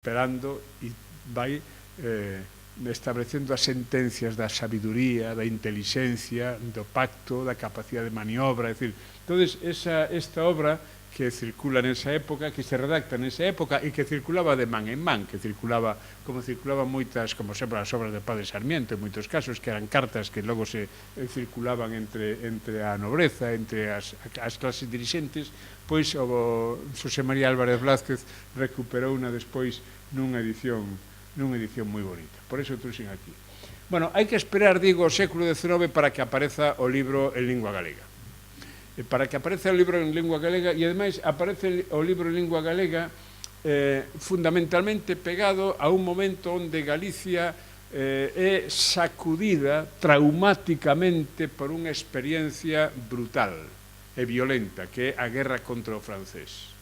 esperando e vai establecendo as sentencias da sabiduría, da inteligencia, do pacto, da capacidade de maniobra, é dicir, entonces esta obra que circula nesa época, que se redacta nesa época e que circulaba de man en man, que circulaba como circulaban moitas, como sempre as obras de Padre Sarmiento, en moitos casos, que eran cartas que logo se circulaban entre a nobreza, entre as clases dirixentes, pois o Xosé María Álvarez Blázquez recuperou unha despois nunha edición moi bonita. Por iso trouxen aquí. Bueno, hai que esperar, digo, o século XIX para que apareza o libro en lingua galega. Para que apareza o libro en lingua galega, e ademais aparece o libro en lingua galega fundamentalmente pegado a un momento onde Galicia é sacudida traumáticamente por unha experiencia brutal e violenta, que é a guerra contra o francés.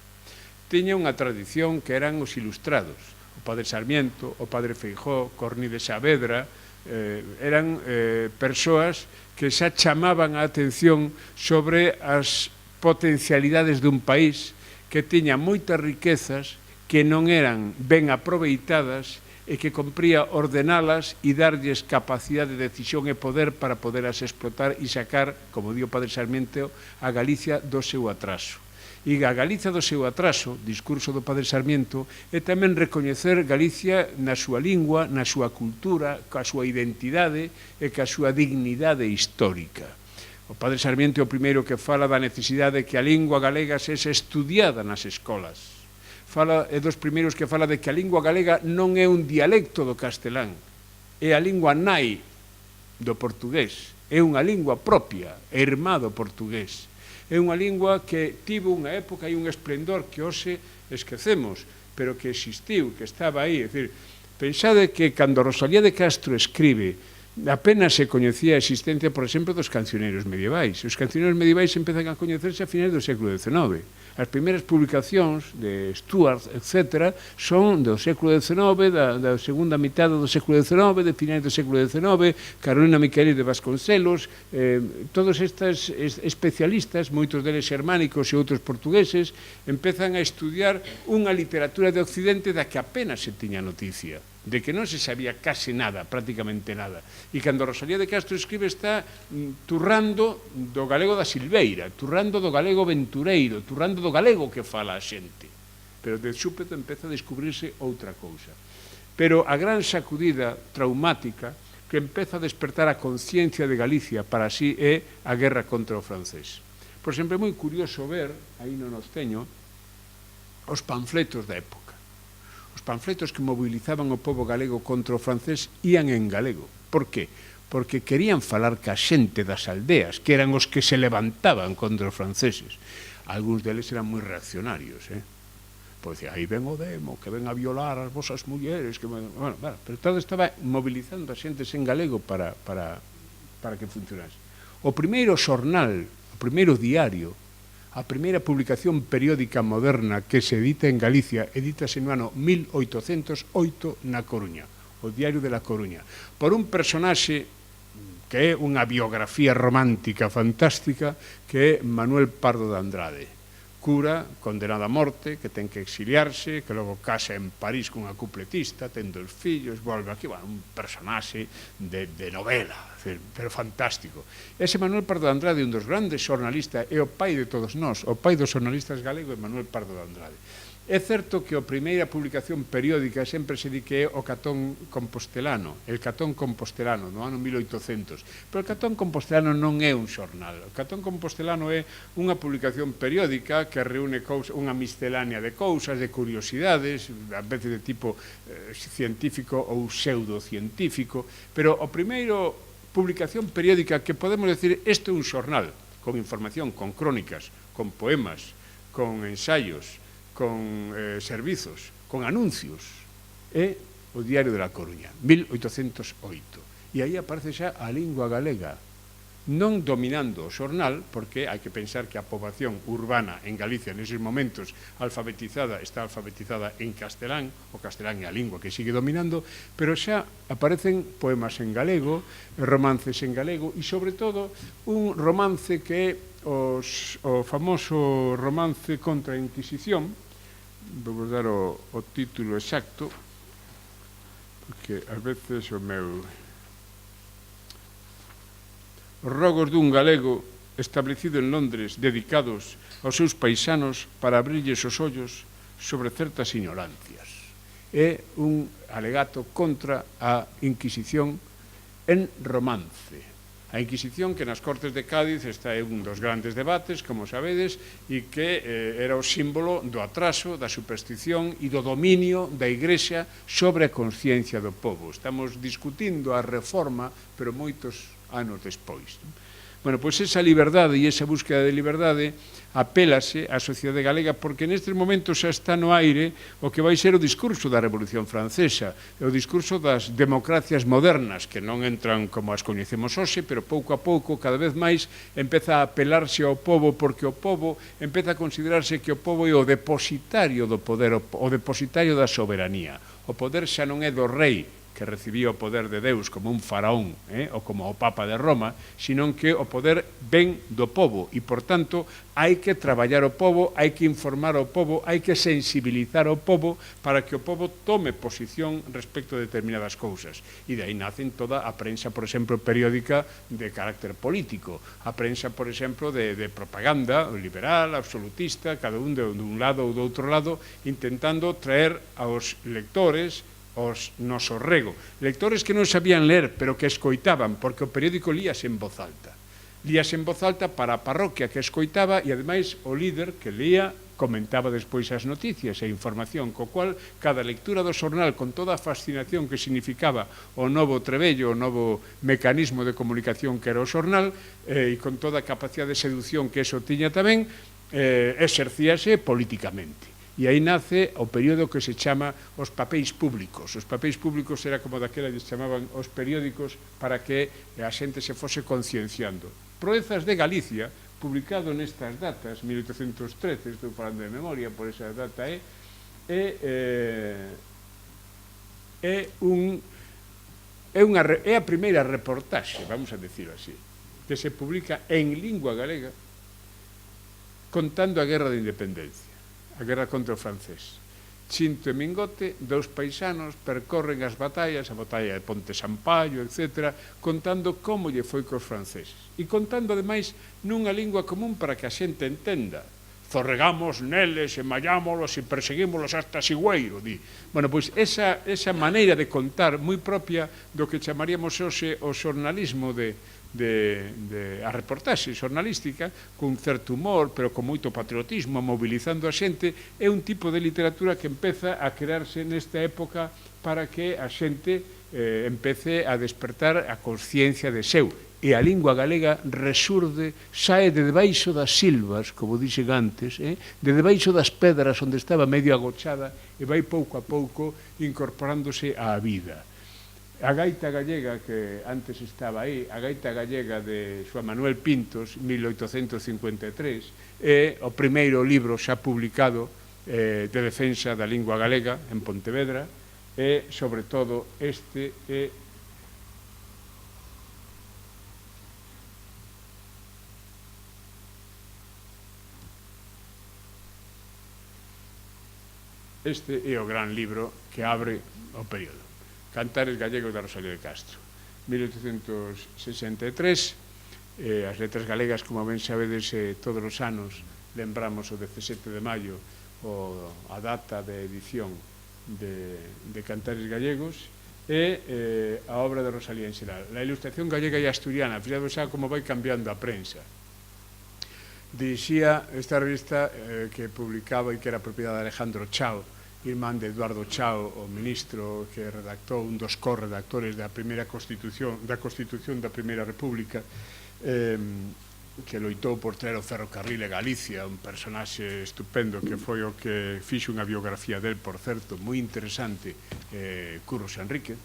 Tiña unha tradición que eran os ilustrados, o Padre Sarmiento, o Padre Feijóo, Corní de Saavedra, eran persoas que xa chamaban a atención sobre as potencialidades dun país que tiña moitas riquezas que non eran ben aproveitadas e que compría ordenalas e darlles capacidade de decisión e poder para poderas explotar e sacar, como di o Padre Sarmiento, a Galicia do seu atraso. E a Galicia do seu atraso, discurso do Padre Sarmiento, é tamén recoñecer Galicia na súa lingua, na súa cultura, ca súa identidade e ca súa dignidade histórica. O Padre Sarmiento é o primeiro que fala da necesidade de que a lingua galega sexa estudiada nas escolas. É dos primeiros que fala de que a lingua galega non é un dialecto do castelán, é a lingua nai do portugués, é unha lingua propia, é irmá do portugués. É unha lingua que tivo unha época e un esplendor que hoxe esquecemos, pero que existiu, que estaba aí. É dicir, pensade que cando Rosalía de Castro escribe, apenas se coñecía a existencia, por exemplo, dos cancioneiros medievais. Os cancioneiros medievais empezan a coñecerse a finais do século XIX. As primeiras publicacións de Stuart, etc., son do século XIX, da segunda mitad do século XIX, de finais do século XIX, Carolina Miquelis de Vasconcelos, todos estes especialistas, moitos deles xermánicos e outros portugueses, empezan a estudiar unha literatura de Occidente da que apenas se tiña noticia, de que non se sabía case nada, prácticamente nada. E cando Rosalía de Castro escribe está turrando do galego da Silveira, turrando do galego aventureiro, turrando do galego que fala a xente. Pero de súpeto empeza a descubrirse outra cousa. Pero a gran sacudida traumática que empeza a despertar a conciencia de Galicia para así é a guerra contra o francés. Por exemplo, é moi curioso ver, aí non os teño, os panfletos da época. Os panfletos que movilizaban o povo galego contra o francés ían en galego. Por qué? Porque querían falar ca xente das aldeas, que eran os que se levantaban contra os franceses. Algúns deles eran moi reaccionarios, Pois aí ven o demo, que ven a violar as vosas mulleres, que... Bueno, pero todo estaba mobilizando a xentes en galego para que funcionase. O primeiro xornal, o primeiro diario, a primeira publicación periódica moderna que se edita en Galicia, edítase no ano 1808 na Coruña, o Diario de la Coruña, por un personaxe que é unha biografía romántica fantástica, que é Manuel Pardo de Andrade, cura, condenado a morte, que ten que exiliarse, que logo casa en París cunha cupletista, ten 2 fillos, volve aquí, bueno, un personaxe de novela, pero fantástico. Ese Manuel Pardo de Andrade é un dos grandes xornalistas, é o pai de todos nós, o pai dos xornalistas galegos é Manuel Pardo de Andrade. É certo que a primeira publicación periódica sempre se di que é o Catón Compostelano, el Catón Compostelano, no ano 1800. Pero o Catón Compostelano non é un xornal. O Catón Compostelano é unha publicación periódica que reúne unha miscelánea de cousas, de curiosidades, a veces de tipo científico ou pseudocientífico, pero o primeiro publicación periódica que podemos decir isto é un xornal, con información, con crónicas, con poemas, con ensaios, con servizos, con anuncios, é o Diario de la Coruña, 1808. E aí aparece xa a lingua galega, non dominando o xornal, porque hai que pensar que a poboación urbana en Galicia neses momentos está alfabetizada en castelán, o castelán é a lingua que sigue dominando, pero xa aparecen poemas en galego, romances en galego, e sobre todo un romance que é o famoso romance contra a Inquisición, vou dar o título exacto, porque ás veces o meu... Os rogos dun galego establecido en Londres, dedicados aos seus paisanos para abrirlles os ollos sobre certas ignorancias. É un alegato contra a Inquisición en romance. A Inquisición, que nas Cortes de Cádiz está en un dos grandes debates, como sabedes, e que era o símbolo do atraso, da superstición e do dominio da Igrexa sobre a consciencia do povo. Estamos discutindo a reforma, pero moitos anos despois. Bueno, pois esa liberdade e esa búsqueda de liberdade apélase á sociedade galega porque nestes momentos xa está no aire o que vai ser o discurso da Revolución Francesa, o discurso das democracias modernas que non entran como as coñecemos hoxe, pero pouco a pouco, cada vez máis, empeza a apelarse ao povo porque o povo empeza a considerarse que o povo é o depositario do poder, o depositario da soberanía. O poder xa non é do rei, que recibía o poder de Deus como un faraón ou como o Papa de Roma, senón que o poder ven do povo e, por tanto, hai que traballar o povo, hai que informar o povo, hai que sensibilizar o povo para que o povo tome posición respecto de determinadas cousas. E de aí nacen toda a prensa, por exemplo, periódica de carácter político, a prensa, por exemplo, de propaganda liberal, absolutista, cada un de un lado ou do outro lado, intentando traer aos lectores os noso rego. Lectores que non sabían ler, pero que escoitaban, porque o periódico líase en voz alta. Líase en voz alta para a parroquia que escoitaba e, ademais, o líder que lía comentaba despois as noticias e a información, co cual cada lectura do xornal, con toda a fascinación que significaba o novo trebello, o novo mecanismo de comunicación que era o xornal, e con toda a capacidade de seducción que eso tiña tamén, exercíase políticamente. E aí nace o período que se chama os papéis públicos. Os papéis públicos era como daquela que chamaban os periódicos para que a xente se fose concienciando. Proezas de Galicia, publicado nestas datas, 1813, estou falando de memoria, por esa data é a primeira reportaxe, vamos a decirlo así, que se publica en lingua galega contando a Guerra de Independencia, a guerra contra o francés. Chinto e Mingote, dous paisanos, percorren as batallas, a batalla de Ponte Sampaio, etc., contando como lle foi cos franceses. E contando, ademais, nunha lingua común para que a xente entenda. Zorregamos neles, e mallámolos e perseguímolos hasta Sigüeiro, di. Bueno, pois esa maneira de contar moi propia do que chamaríamos hoxe o xornalismo a reportaxe xornalística, con certo humor, pero con moito patriotismo, mobilizando a xente, é un tipo de literatura que empeza a crearse nesta época para que a xente empece a despertar a consciencia de seu. E a lingua galega resurde, sae de debaixo das silvas, como dixen antes, de debaixo das pedras onde estaba medio agochada e vai pouco a pouco incorporándose á vida. A gaita gallega, que antes estaba aí, a gaita gallega de Xoán Manuel Pintos, 1853, é o primeiro libro xa publicado de defensa da lingua galega en Pontevedra, e, sobre todo, este é o gran libro que abre o período. Cantares gallegos da Rosalía de Castro, 1863. As letras galegas, como ben sabedes, todos os anos lembramos o 17 de maio a data de edición de Cantares gallegos e a obra de Rosalía en xeral. La ilustración gallega e asturiana, fixado xa como vai cambiando a prensa. Dirixía esta revista que publicaba e que era propiedade de Alejandro Chao, irmán de Eduardo Chao, o ministro que redactou, un dos corredactores da primeira Constitución da Primeira República, que loitou por traer o ferrocarril a Galicia, un personaxe estupendo que foi o que fixo unha biografía del, por certo, moi interesante, Curros Enrique.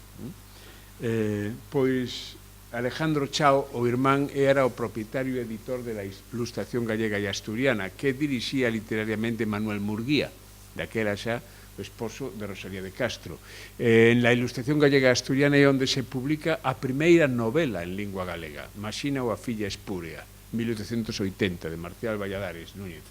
Pois Alejandro Chao, o irmán, era o propietario e editor de la Ilustración gallega e asturiana, que dirixía literariamente Manuel Murguía, daquela xa o esposo de Rosalía de Castro. En la Ilustración gallega e asturiana é onde se publica a primeira novela en lingua galega, Maxina ou a filla espúrea, 1880, de Marcial Valladares Núñez.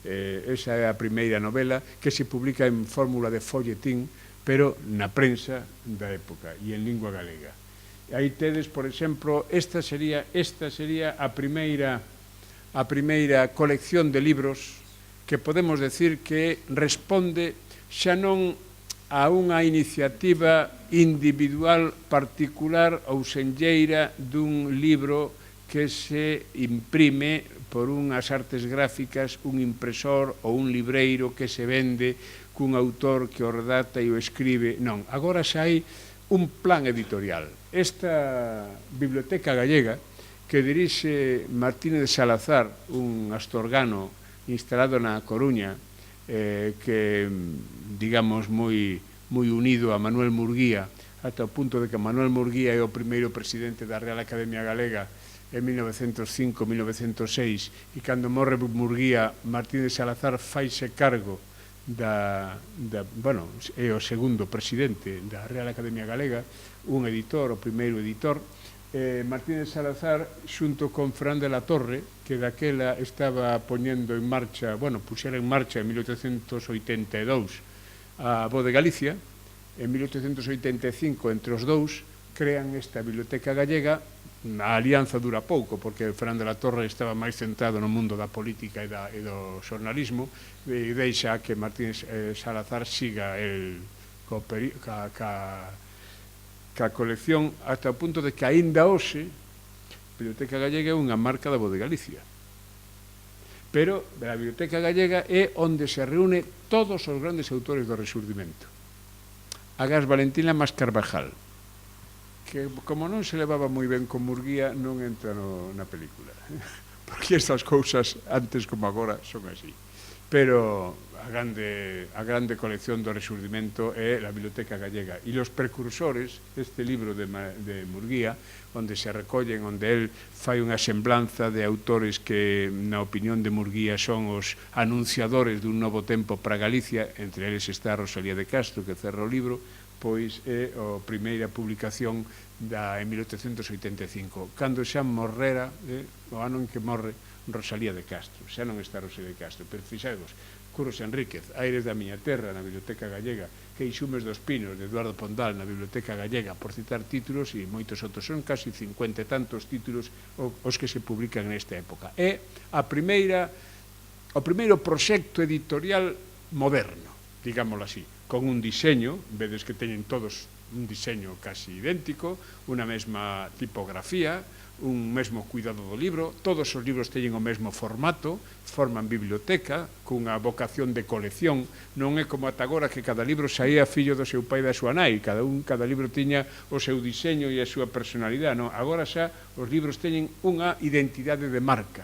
Esa é a primeira novela que se publica en fórmula de folletín, pero na prensa da época e en lingua galega. Aí tedes, por exemplo, esta sería a primeira colección de libros que podemos decir que responde xa non a unha iniciativa individual particular ou senlleira dun libro que se imprime por unhas artes gráficas, un impresor ou un libreiro que se vende cun autor que o redacta e o escribe. Non, agora xa hai un plan editorial. Esta Biblioteca Gallega, que dirixe Martínez de Salazar, un astorgano instalado na Coruña, que, digamos, moi unido a Manuel Murguía, ata o punto de que Manuel Murguía é o primeiro presidente da Real Academia Galega en 1905-1906, e cando morre Murguía, Martínez de Salazar faise cargo bueno, é o segundo presidente da Real Academia Galega, un editor, o primeiro editor. Martínez de Salazar, xunto con Fran de la Torre, que daquela estaba poñendo en marcha, bueno, puxera en marcha en 1882 a Voz de Galicia, en 1885, entre os dous, crean esta Biblioteca Gallega. A alianza dura pouco, porque Fran de la Torre estaba máis centrado no mundo da política e do xornalismo, e deixa que Martínez Salazar siga ca colección, ata o punto de que aínda hoxe a Biblioteca Gallega é unha marca da Voz de Galicia. Pero a Biblioteca Gallega é onde se reúne todos os grandes autores do Rexurdimento. Agás Valentín Lamas Carvajal, que como non se levaba moi ben con Murguía, non entra na película, porque estas cousas antes como agora son así. Pero a grande colección do Rexurdimento é a Biblioteca Gallega, e os precursores deste libro de Murguía, onde se recollen, onde el fai unha semblanza de autores que, na opinión de Murguía, son os anunciadores dun novo tempo para Galicia. Entre eles está Rosalía de Castro, que cerra o libro, pois é a primeira publicación en 1885, cando xa morrera, o ano en que morre Rosalía de Castro. Xa non está Rosalía de Castro, pero fixadvos, Curros Enríquez, Aires da miña terra, na Biblioteca Gallega, Queixumes dos Pinos, de Eduardo Pondal, na Biblioteca Gallega, por citar títulos, e moitos outros. Son casi 50 e tantos títulos os que se publican nesta época. É o primeiro proxecto editorial moderno, digámoslo así, con un diseño, vedes que teñen todos un diseño casi idéntico, unha mesma tipografía, un mesmo cuidado do libro, todos os libros teñen o mesmo formato, forman biblioteca, cunha vocación de colección. Non é como ata agora que cada libro saía fillo do seu pai e da súa nai, cada libro tiña o seu diseño e a súa personalidade. Non, agora xa os libros teñen unha identidade de marca.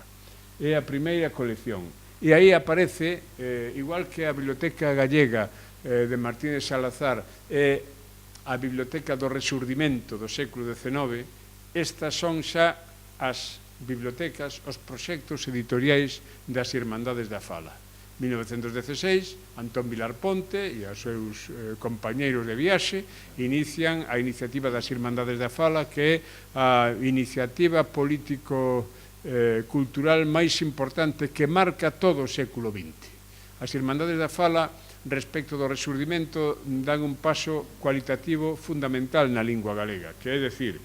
É a primeira colección. E aí aparece, igual que a Biblioteca Gallega de Martínez Salazar e a Biblioteca do Rexurdimento do século XIX, estas son xa as bibliotecas, os proxectos editoriais das Irmandades da Fala. 1916, Antón Vilar Ponte e os seus compañeiros de viaxe inician a iniciativa das Irmandades da Fala, que é a iniciativa político-cultural máis importante que marca todo o século XX. As Irmandades da Fala, respecto do Rexurdimento, dan un paso cualitativo fundamental na lingua galega, que é dicir,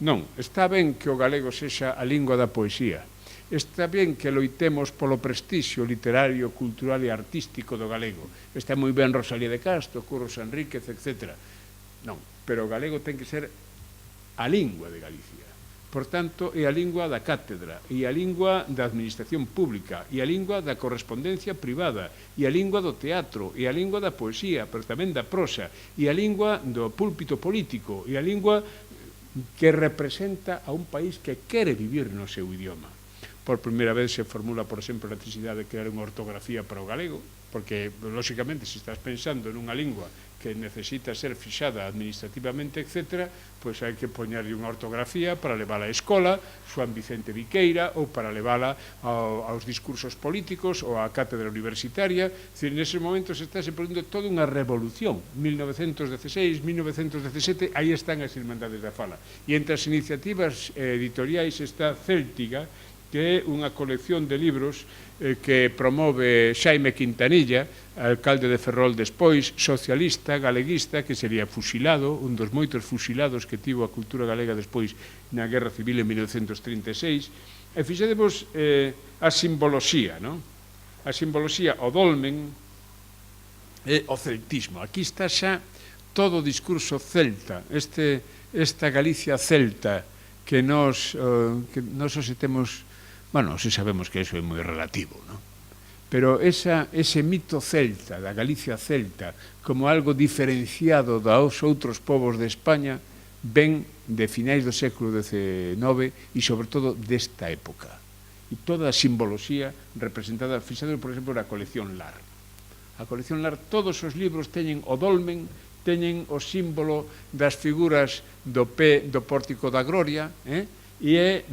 non, está ben que o galego sexa a lingua da poesía, está ben que loitemos polo prestixio literario, cultural e artístico do galego, está moi ben Rosalía de Castro, Curros Enríquez, etc. Non, pero o galego ten que ser a lingua de Galicia. Por tanto, é a lingua da cátedra, e a lingua da administración pública, e a lingua da correspondencia privada, e a lingua do teatro, e a lingua da poesía, pero tamén da prosa, e a lingua do púlpito político, e a lingua que representa a un país que quere vivir no seu idioma. Por primeira vez se formula, por exemplo, a necesidade de crear unha ortografía para o galego, porque, lóxicamente, se estás pensando nunha lingua que necesita ser fixada administrativamente, etc., pois hai que poñerlle unha ortografía para levala á escola, Xoán Vicente Viqueira, ou para levala aos discursos políticos ou á cátedra universitaria. Neses momentos está se producindo toda unha revolución. 1916, 1917, aí están as Irmandades da Fala. E entre as iniciativas editoriais está Céltiga, que é unha colección de libros que promove Xaime Quintanilla, alcalde de Ferrol despois, socialista, galeguista, que sería fusilado, un dos moitos fusilados que tivo a cultura galega despois na Guerra Civil en 1936, e fixedemos a simboloxía, non? A simboloxía, o dolmen e o celtismo. Aquí está xa todo o discurso celta, esta Galicia celta que nós hoxe temos. Bueno, se sabemos que iso é moi relativo, non? Pero ese mito celta, da Galicia celta, como algo diferenciado dos outros povos de España, ven de finais do século XIX e, sobre todo, desta época. E toda a simboloxía representada, fixado, por exemplo, na colección Lar. A colección Lar, todos os libros teñen o dolmen, teñen o símbolo das figuras do pé do pórtico da Gloria, e é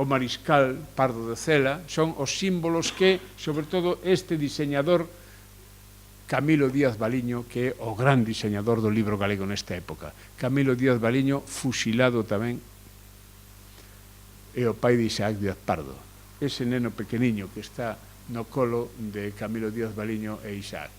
o mariscal Pardo de Cela, son os símbolos que, sobre todo, este diseñador Camilo Díaz Baliño, que é o gran diseñador do libro galego nesta época. Camilo Díaz Baliño, fusilado tamén, é o pai de Isaac Díaz Pardo. Ese neno pequeniño que está no colo de Camilo Díaz Baliño e Isaac.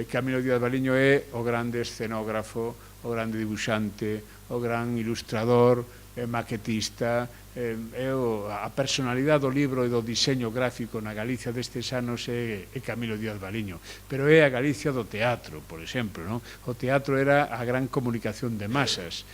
Camilo Díaz Baliño é o grande escenógrafo, o grande dibuixante, o gran ilustrador, maquetista, a personalidade do libro e do diseño gráfico na Galicia destes anos é Camilo Díaz Baliño, pero é a Galicia do teatro, por exemplo, non? O teatro era a gran comunicación de masas,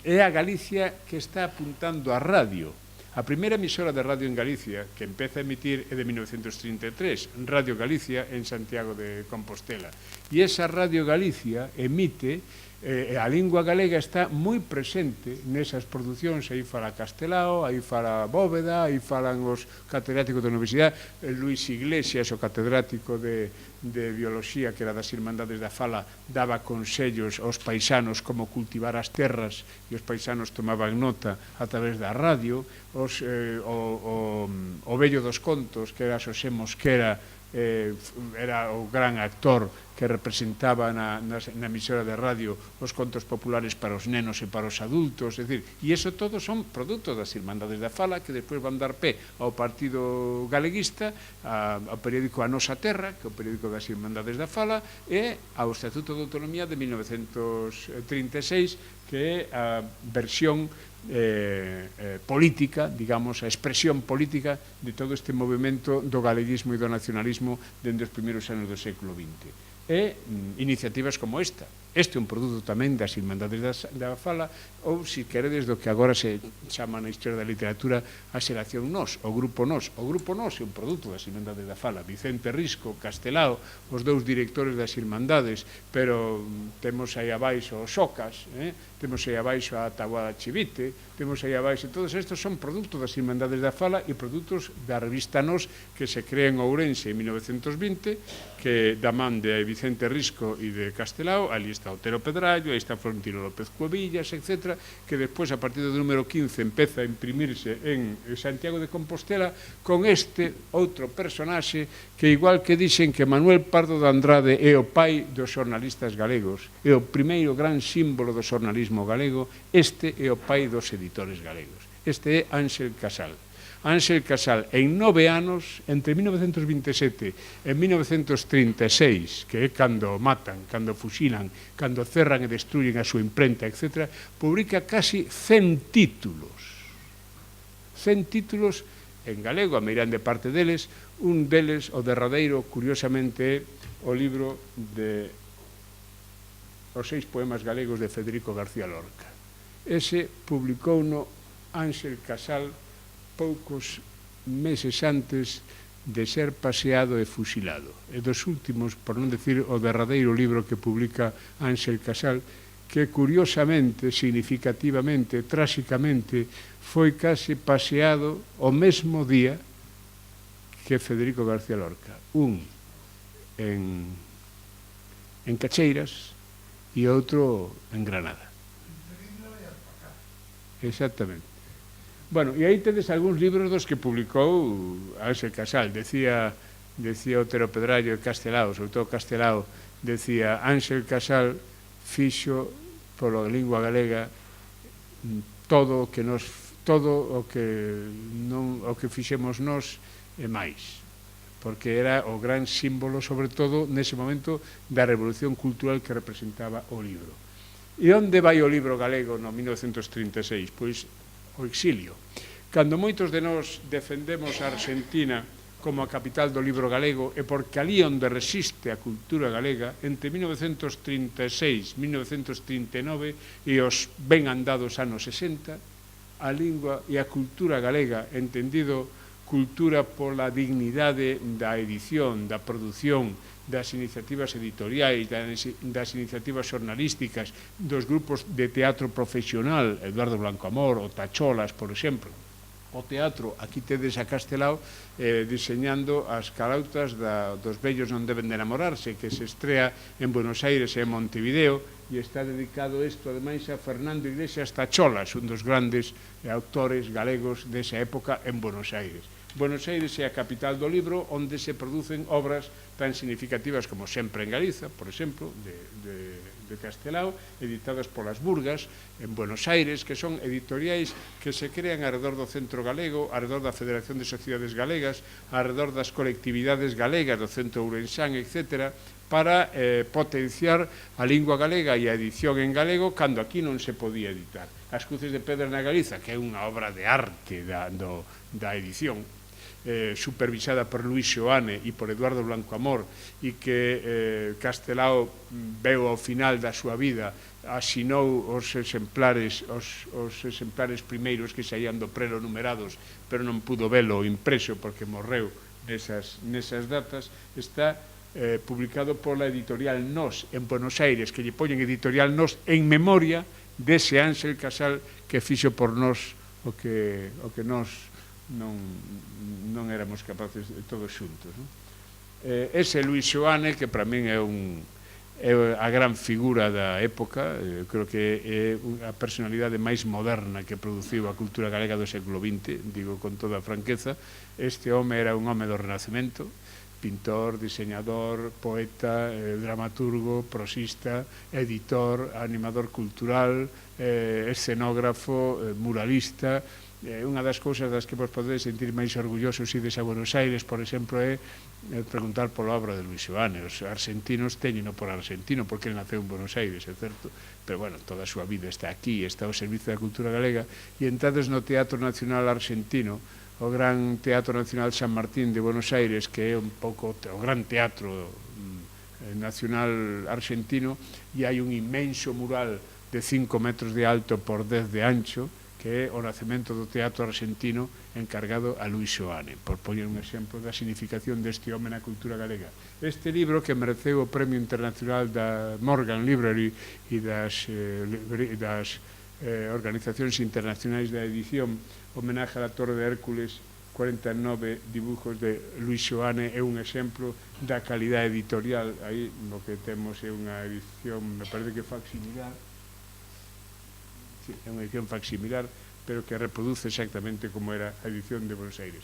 é a Galicia que está apuntando a radio. A primeira emisora de radio en Galicia que empeza a emitir é de 1933, Radio Galicia en Santiago de Compostela, e esa Radio Galicia emite a lingua galega está moi presente nesas producións, aí fala Castelao, aí fala Bóveda, aí falan os catedráticos da Universidade, Luis Iglesias, o catedrático de Bioloxía, que era das Irmandades da Fala, daba consellos aos paisanos como cultivar as terras, e os paisanos tomaban nota a través da radio, o vello dos contos, que era Xosé Mosquera, era o gran actor que representaba na emisora de radio os contos populares para os nenos e para os adultos, é dicir, e iso todo son produtos das Irmandades da Fala que despois van dar pé ao Partido Galeguista, ao periódico A Nosa Terra, que é o periódico das Irmandades da Fala, e ao Estatuto de Autonomía de 1936, que é a versión política, digamos, a expresión política de todo este movimento do galeguismo e do nacionalismo dende os primeiros anos do século XX. E iniciativas como esta. Este é un produto tamén das Irmandades da Fala, ou, se queredes, do que agora se chama na historia da literatura a xeración Nós, o Grupo Nós. O Grupo Nós é un produto das Irmandades da Fala. Vicente Risco, Castelao, os dous directores das Irmandades, pero temos aí abaixo os Xocas, temos aí abaixo a Taboada Chivite, temos aí abaixo, todos estes son produtos das Irmandades da Fala e produtos da revista Nós, que se crea en Ourense en 1920, que da man de Vicente Risco e de Castelao, ali está Otero Pedrallo, aí está Florentino López Cuevillas, etc., que despois, a partir do número 15, empeza a imprimirse en Santiago de Compostela con este outro personaxe que, igual que dixen que Manuel Pardo de Andrade é o pai dos xornalistas galegos, é o primeiro gran símbolo do xornalismo galego, este é o pai dos editores galegos. Este é Ángel Casal. Ángel Casal, en 9 anos, entre 1927 e 1936, que é cando matan, cando fusilan, cando cerran e destruyen a súa imprenta, etc., publica casi 100 títulos. 100 títulos en galego, a meirande parte deles. Un deles, o derradeiro, curiosamente, é o libro de Os 6 poemas galegos de Federico García Lorca. Ese publicouno Ángel Casal poucos meses antes de ser paseado e fusilado. E dos últimos, por non decir o derradeiro libro que publica Ángel Casal, que curiosamente, significativamente, tráxicamente, foi case paseado o mesmo día que Federico García Lorca. Un en Cacheiras e outro en Granada. Exactamente. Bueno, e aí tedes algúns libros dos que publicou Ángel Casal. Decía Otero Pedrallo e Castelao, sobre todo Castelao, decía Ángel Casal fixo pola lingua galega todo o que nos todo o que fixemos nós e máis, porque era o gran símbolo, sobre todo, nese momento, da revolución cultural que representaba o libro. E onde vai o libro galego no 1936? Pois o exilio. Cando moitos de nós defendemos a Argentina como a capital do libro galego, e porque ali onde resiste a cultura galega, entre 1936 e 1939 e os ben andados anos 60, a lingua e a cultura galega, entendido cultura pola dignidade da edición, da produción, das iniciativas editoriais, das iniciativas xornalísticas, dos grupos de teatro profesional, Eduardo Blanco Amor, o Tacholas, por exemplo. O teatro, aquí tedes a Castelao diseñando as carautas dos vellos non deben de enamorarse, que se estrea en Buenos Aires e en Montevideo, e está dedicado isto, ademais, a Fernando Iglesias Tacholas, un dos grandes autores galegos desa época en Buenos Aires. Buenos Aires é a capital do libro, onde se producen obras tan significativas como Sempre en Galiza, por exemplo, de Castelao, editadas polas Burgas, en Buenos Aires, que son editoriais que se crean alrededor do Centro Galego, alrededor da Federación de Sociedades Galegas, alrededor das colectividades galegas do Centro Ourensán, etc., para potenciar a lingua galega e a edición en galego cando aquí non se podía editar. As Cruces de Pedra na Galiza, que é unha obra de arte da edición, supervisada por Luis Xoane e por Eduardo Blanco Amor, e que Castelao veu ao final da súa vida, asinou os exemplares primeiros que saían do prelo numerados, pero non pudo velo impreso porque morreu nesas datas. Está publicado pola editorial Nós en Buenos Aires, que lle poñen editorial Nós en memoria dese Ángel Casal que fixo por nós o que nós non éramos capaces de todos xuntos. Ese Luis Xoane, que para min é a gran figura da época, creo que é a personalidade máis moderna que produciu a cultura galega do século XX, digo con toda a franqueza. Este home era un home do Renacemento, pintor, diseñador, poeta, dramaturgo, prosista, editor, animador cultural, escenógrafo, muralista. Unha das cousas das que vos podedes sentir máis orgullosos ides a Buenos Aires, por exemplo, é preguntar pola obra de Luis Xoane. Os argentinos teñeno por argentino, porque ele naceu en Buenos Aires, é certo, pero, bueno, toda a súa vida está aquí, está ao servicio da cultura galega, e entrades no Teatro Nacional Argentino, o Gran Teatro Nacional San Martín de Buenos Aires, que é un pouco o gran teatro nacional argentino, e hai un inmenso mural de 5 metros de alto por 10 de ancho, que é o nacemento do teatro argentino encargado a Luis Xoane, por poñer un exemplo da significación deste home na cultura galega. Este libro, que mereceu o Premio Internacional da Morgan Library e das organizacións internacionais da edición, homenaje a la Torre de Hércules, 49 dibujos de Luis Xoane, é un exemplo da calidad editorial. Aí o que temos é unha edición, me parece que facsimilar, é unha edición facsimilar, pero que reproduce exactamente como era a edición de Buenos Aires.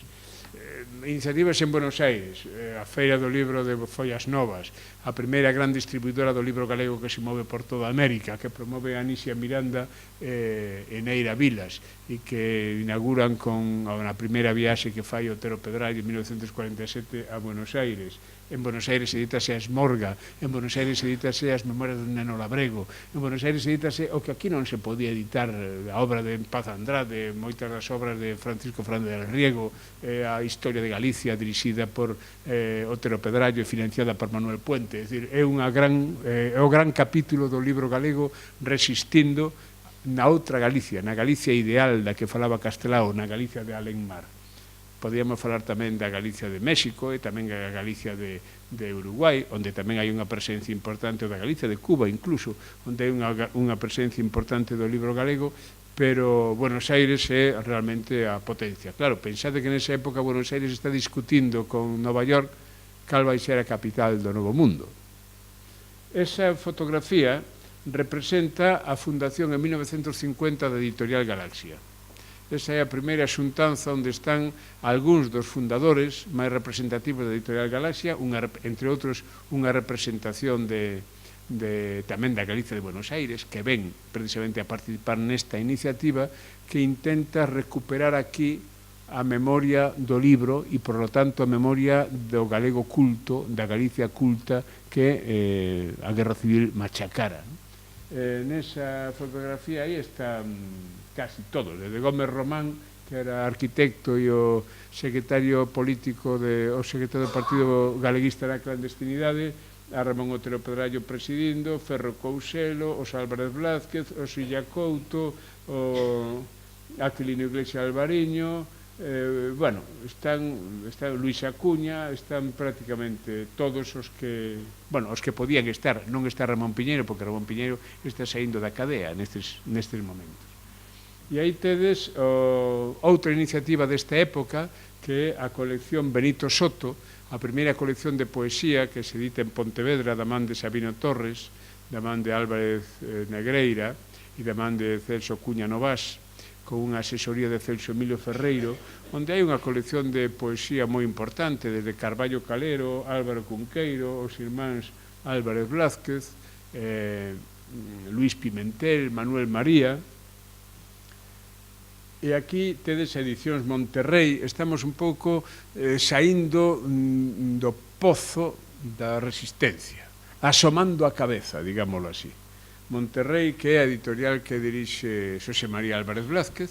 Iniciativas en Buenos Aires, a Feira do Libro de Follas Novas, a primeira gran distribuidora do libro galego que se move por toda América, que promove a Anisia Miranda e Neira Vilas, e que inauguran con a primeira viaxe que fai Otero Pedrallo en 1947 a Buenos Aires. En Buenos Aires edítase a Esmorga, en Buenos Aires edítase as Memorias do Neno Labrego, en Buenos Aires edítase o que aquí non se podía editar, a obra de Paz Andrade, moitas das obras de Francisco Fernández del Riego, a Historia de Galicia dirixida por Otero Pedrallo e financiada por Manuel Puente. É dicir, é o gran capítulo do libro galego resistindo na outra Galicia, na Galicia ideal da que falaba Castelao, na Galicia de Alenmar. Podíamos falar tamén da Galicia de México e tamén da Galicia de Uruguai, onde tamén hai unha presencia importante, ou da Galicia de Cuba incluso, onde hai unha presencia importante do libro galego, pero Buenos Aires é realmente a potencia. Claro, pensade que nesa época Buenos Aires está discutindo con Nova York cal vai ser a capital do Novo Mundo. Esa fotografía representa a fundación en 1950 da Editorial Galaxia. Esa é a primeira xuntanza onde están algúns dos fundadores máis representativos da Editorial Galaxia, entre outros unha representación de tamén da Galicia de Buenos Aires, que ven precisamente a participar nesta iniciativa que intenta recuperar aquí a memoria do libro e, por lo tanto, a memoria do galego culto, da Galicia culta que a Guerra Civil machacara. Nesa fotografía aí está casi todo, desde Gómez Román, que era arquitecto e o secretario político, o secretario do Partido Galeguista da Clandestinidade, a Ramón Otero Pedrallo presidindo, Ferro Couselo, os Álvarez Blázquez, o Silla Couto, o Aquilino Iglesias Alvariño, bueno, están Luis Acuña, están prácticamente todos os que, bueno, os que podían estar, non está Ramón Piñeiro, porque Ramón Piñeiro está saindo da cadea nestes momentos. E aí tedes outra iniciativa desta época, que é a colección Benito Soto, a primeira colección de poesía que se edita en Pontevedra da man de Sabino Torres, da man de Álvarez Negreira e da man de Celso Cuña Novás, con unha asesoría de Celso Emilio Ferreiro, onde hai unha colección de poesía moi importante, desde Carballo Calero, Álvaro Cunqueiro, os irmáns Álvarez Blázquez, Luis Pimentel, Manuel María. E aquí tedes edicións Monterrey, estamos un pouco saindo do pozo da resistencia, asomando a cabeza, digámoslo así. Monterrey, que é a editorial que dirixe Xosé María Álvarez Blázquez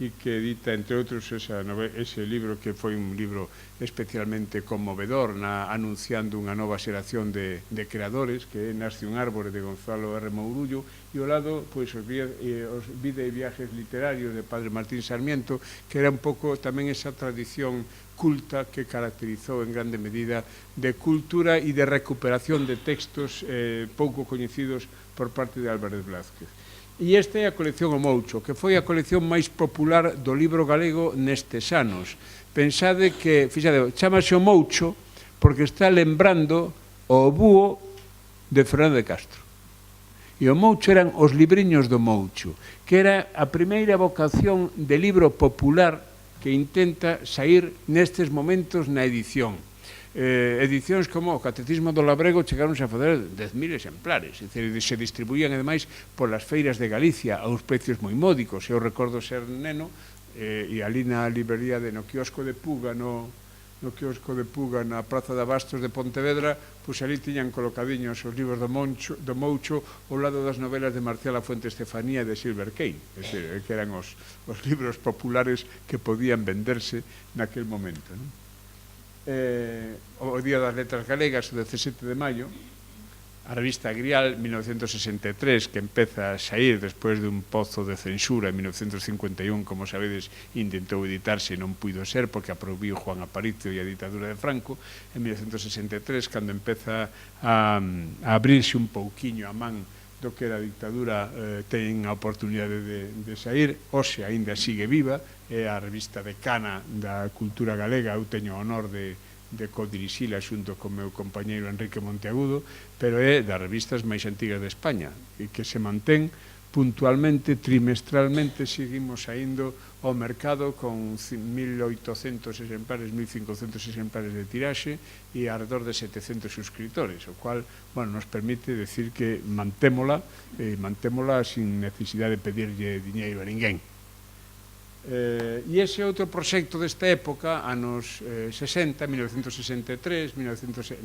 e que edita, entre outros, ese libro que foi un libro especialmente conmovedor, anunciando unha nova xeración de creadores, que é Nasce un árbore, de Gonzalo R. Mourullo, e ao lado, pois, os Vida e Viajes Literarios de Padre Martín Sarmiento, que era un pouco tamén esa tradición culta que caracterizou en grande medida de cultura e de recuperación de textos pouco coñecidos por parte de Álvarez Blázquez. E esta é a colección O Moucho, que foi a colección máis popular do libro galego nestes anos. Pensade que, fíxate, chamase O Moucho porque está lembrando o búho de Fernando de Castro. E o Moucho eran os libriños do Moucho, que era a primeira vocación de libro popular que intenta sair nestes momentos na edición. Edicións como o Catecismo do Labrego chegaronse a fazer 10.000 exemplares, é dicir, se distribuían ademais polas feiras de Galicia a uns precios moi módicos. Eu recordo ser neno e ali na librería no quiosco de Puga, no quiosco de Puga na Praza de Abastos de Pontevedra, pois ali tiñan colocadiños os libros do Moucho ao lado das novelas de Marcial Lafuente Estefanía e de Silver Kane, é dicir, que eran os libros populares que podían venderse naquel momento, non? O Día das Letras Galegas, o 17 de maio, a revista Grial, 1963, que empeza a sair despois dun pozo de censura en 1951, como sabedes, intentou editarse e non puido ser porque aprobiu Juan Aparicio e a ditadura de Franco. En 1963, cando empeza a abrirse un pouquiño a man do que a dictadura ten a oportunidade de sair, hoxe aínda sigue viva, é a revista decana da cultura galega. Eu teño o honor de codirixila xunto con meu compañeiro Enrique Monteagudo, pero é das revistas máis antigas de España e que se mantén puntualmente, trimestralmente, seguimos saindo ao mercado con 1.800 exemplares, 1.500 exemplares de tiraxe e alrededor de 700 suscriptores, o cual, bueno, nos permite decir que mantémola sin necesidade de pedirlle diñeiro a ninguén. E ese outro proxecto desta época, anos 60, 1963,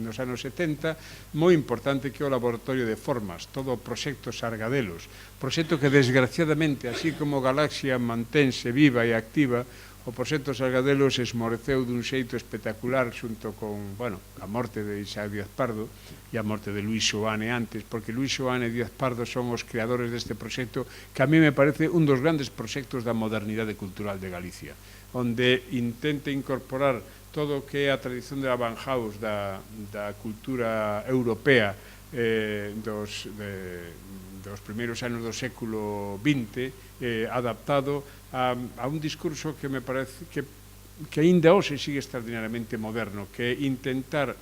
nos anos 70, moi importante, que é o Laboratorio de Formas, todo o proxecto Sargadelos, proxecto que desgraciadamente, así como Galaxia mantense viva e activa, o proxecto Sargadelos esmoreceu dun xeito espectacular xunto con, bueno, a morte de Isaac Díaz Pardo e a morte de Luis Xoane antes, porque Luis Xoane e Díaz Pardo son os creadores deste proxecto que a mí me parece un dos grandes proxectos da modernidade cultural de Galicia, onde intenta incorporar todo o que é a tradición de la Bauhaus, da cultura europea dos primeiros anos do século XX, adaptado a un discurso que me parece que aínda hoxe sigue extraordinariamente moderno, que é intentar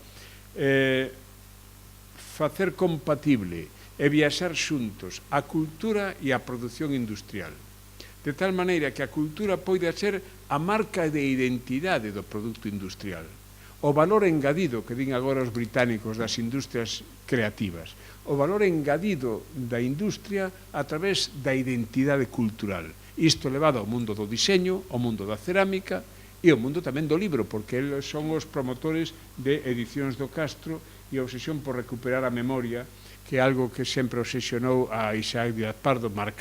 facer compatible e viaxar xuntos a cultura e a produción industrial, de tal maneira que a cultura poida ser a marca de identidade do produto industrial. o valor engadido que din agora os británicos das industrias creativas, o valor engadido da industria a través da identidade cultural. Isto levado ao mundo do diseño, ao mundo da cerámica e ao mundo tamén do libro, porque eles son os promotores de Edicións do Castro e a obsesión por recuperar a memoria, que é algo que sempre obsesionou a Isaac Díaz Pardo, marcado